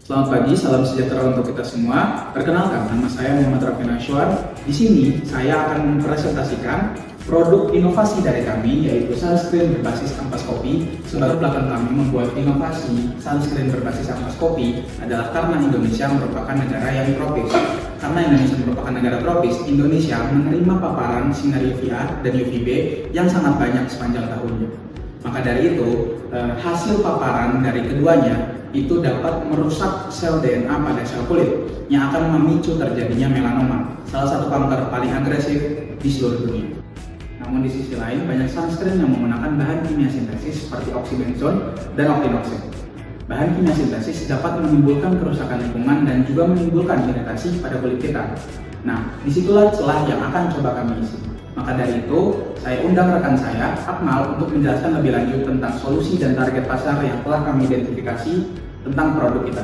Selamat pagi, salam sejahtera untuk kita semua. Perkenalkan, nama saya Muhammad Raffi Nashwar. Di sini saya akan mempresentasikan produk inovasi dari kami, yaitu sunscreen berbasis ampas kopi. Sebab belakang kami membuat inovasi sunscreen berbasis ampas kopi adalah karena Indonesia merupakan negara yang tropis. Karena Indonesia merupakan negara tropis, Indonesia menerima paparan sinar UVA dan UVB yang sangat banyak sepanjang tahunnya. Maka dari itu, hasil paparan dari keduanya itu dapat merusak sel DNA pada sel kulit yang akan memicu terjadinya melanoma, salah satu kanker paling agresif di seluruh dunia. Namun di sisi lain, banyak sunscreen yang menggunakan bahan kimia sintesis seperti oxybenzone dan octinoxate. Bahan kimia sintesis dapat menimbulkan kerusakan lingkungan dan juga menimbulkan iritasi pada kulit kita. Nah, disitulah celah yang akan coba kami isi. Maka dari itu, saya undang rekan saya, Akmal, untuk menjelaskan lebih lanjut tentang solusi dan target pasar yang telah kami identifikasi tentang produk kita.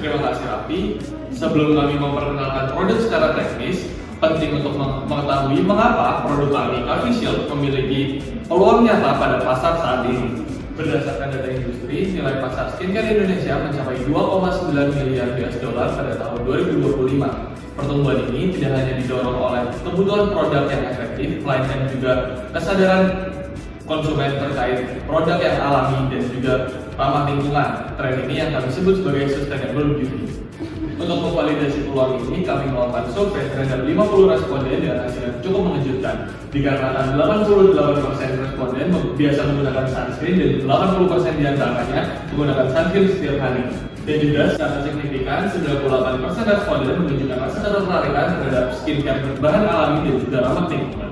Terima kasih Raffi. Sebelum kami memperkenalkan produk secara teknis, penting untuk mengetahui mengapa produk kami Coffee Shield memiliki peluang nyata pada pasar saat ini. Berdasarkan data industri, nilai pasar skincare Indonesia mencapai 2,9 miliar US dollar pada tahun 2025. Pertumbuhan ini tidak hanya didorong oleh kebutuhan produk yang efektif, melainkan juga kesadaran konsumen terkait produk yang alami dan juga ramah lingkungan. Tren ini yang kami sebut sebagai sustainable beauty. Untuk memvalidasi peluang ini, kami melakukan survei terhadap 50 responden dan hasil yang cukup mengejutkan. Dikarenakan 88% responden biasa menggunakan sunscreen dan 80% diantaranya menggunakan sunscreen setiap hari. Dan juga secara signifikan, 98% responden menunjukkan rasa ketertarikan terhadap skincare berbahan alami dan juga ramah lingkungan.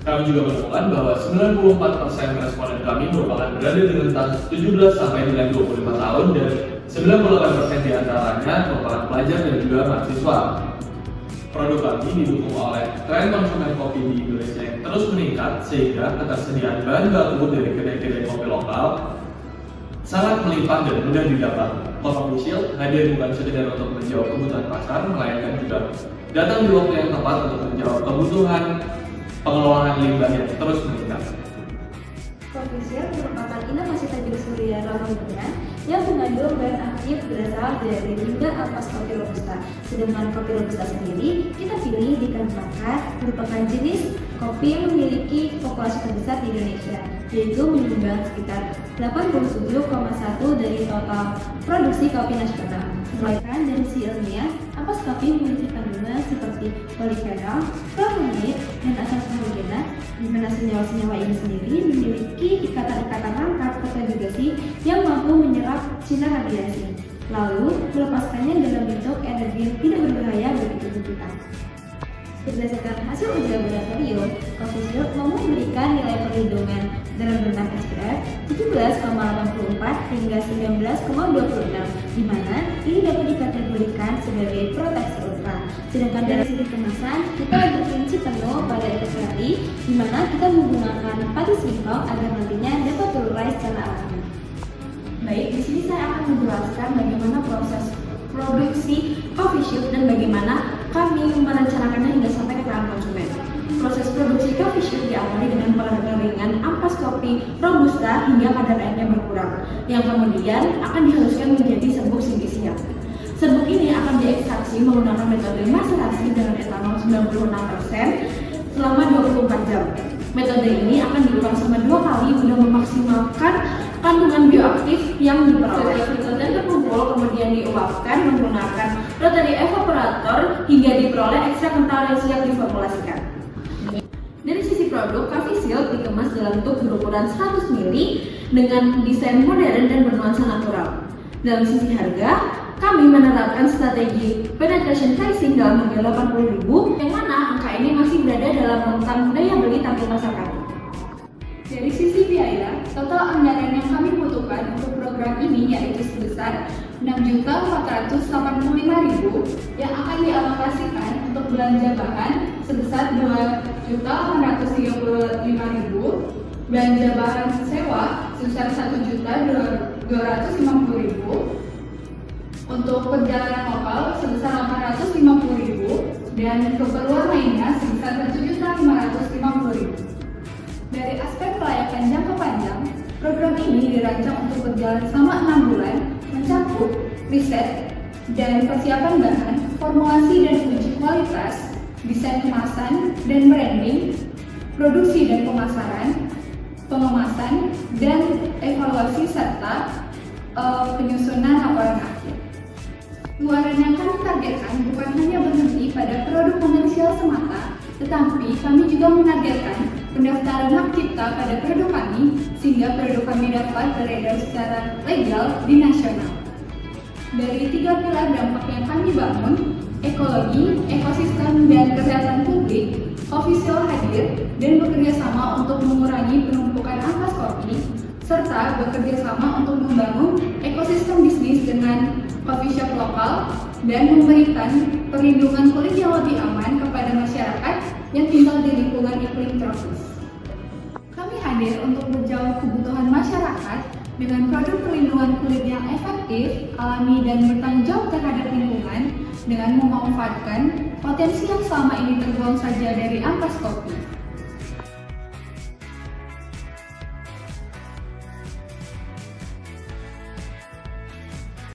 Kami juga menemukan bahwa 94% responden kami merupakan berada di rentang 17 sampai dengan 25 tahun dan 98% diantaranya merupakan pelajar dan juga mahasiswa. Produk kami didukung oleh tren konsumen kopi di Indonesia yang terus meningkat sehingga ketersediaan bahan baku dari kedai-kedai kopi lokal sangat melimpah dan mudah didapat. Coffee Shield hadir bukan sekedar untuk menjawab kebutuhan pasar, melainkan juga datang di waktu yang tepat untuk menjawab kebutuhan pengelolaan limbah yang terus meningkat. Coffee Shield merupakan inovasi teknik surya ramah lingkungan yang mengandung bahan aktif berasal dari limbah ampas kopi robusta. Sedangkan kopi robusta sendiri kita pilih dikarenakan merupakan jenis kopi yang memiliki populasi terbesar di Indonesia, yaitu menyumbang sekitar 87,1% dari total produksi kopi nasional. Melainkan dari sisi ilmiah, ampas kopi memiliki kandungan seperti polifenol, flavonoid, dan asam karbohidrat, di mana senyawa-senyawa ini sendiri memiliki ikatan-ikatan rangkap konjugasi yang mampu menyerap sinar radiasi, lalu melepaskannya dalam bentuk energi yang tidak berbahaya bagi tubuh kita. Berdasarkan hasil uji laboratorium, Coffee Shield mampu memberikan nilai perlindungan dalam rentang SPF 17,84 hingga 19,26, di mana ini dapat dikategorikan sebagai proteksi ultra. Sedangkan dari segi kemasan, kita berprinsip penuh pada eco-friendly, di mana kita menggunakan pati singkong agar nantinya dapat terurai secara alami. Baik, di sini saya akan menjelaskan bagaimana proses produksi Coffee Shield dan bagaimana kami merencanakannya hingga sampai ke tangan konsumen. Proses produksi Coffee Shield diawali dengan pengeringan ampas kopi robusta hingga kadar airnya berkurang, yang kemudian akan dihaluskan menjadi serbuk siap. Serbuk ini akan diekstraksi menggunakan metode maserasi dengan etanol 96% selama 24 jam. Metode ini akan diulang selama 2 kali guna memaksimalkan kandungan bioaktif yang diperoleh. Gluten terkumpul kemudian diuapkan menggunakan rotary evaporator hingga diperoleh ekstrak kental yang siap diformulasikan. Dari sisi produk, Coffee Shield dikemas dalam tub berukuran 100 ml dengan desain modern dan bernuansa natural. Dalam sisi harga, kami menerapkan strategi penetration pricing dalam harga 80.000, yang mana angka ini masih berada dalam rentang daya beli target pasar kami. Dari sisi biaya, total anggaran yang kami butuhkan untuk program ini yaitu sebesar 6.485.000 yang akan dialokasikan untuk belanja bahan sebesar 2.835.000, belanja bahan sewa sebesar 1.250.000, untuk perjalanan lokal sebesar 850.000 dan keperluan lainnya sebesar 1.550.000. Dari aspek kelayakan jangka panjang, program ini dirancang untuk berjalan selama 6 bulan, mencakup riset riset dan persiapan bahan, formulasi dan uji kualitas, desain kemasan dan branding, produksi dan pemasaran, pengemasan, dan evaluasi serta penyusunan laporan akhir. Luaran yang kami targetkan bukan hanya berhenti pada produk komersial semata, tetapi kami juga menargetkan pendaftaran hak cipta pada produk kami sehingga produk kami dapat beredar secara legal di nasional. Dari 3 pilar dampak yang kami bangun, ekologi, ekosistem, dan kesehatan publik, Official hadir dan bekerja sama untuk mengurangi penumpukan ampas kopi, serta bekerja sama untuk membangun ekosistem bisnis dengan coffee shop lokal dan memberikan perlindungan kulit yang lebih aman kepada masyarakat yang tinggal di lingkungan iklim tropis. Kami hadir untuk menjawab kebutuhan masyarakat dengan produk perlindungan kulit yang efektif, alami, dan bertanggung jawab terhadap lingkungan dengan memanfaatkan potensi yang selama ini terbuang saja dari ampas kopi.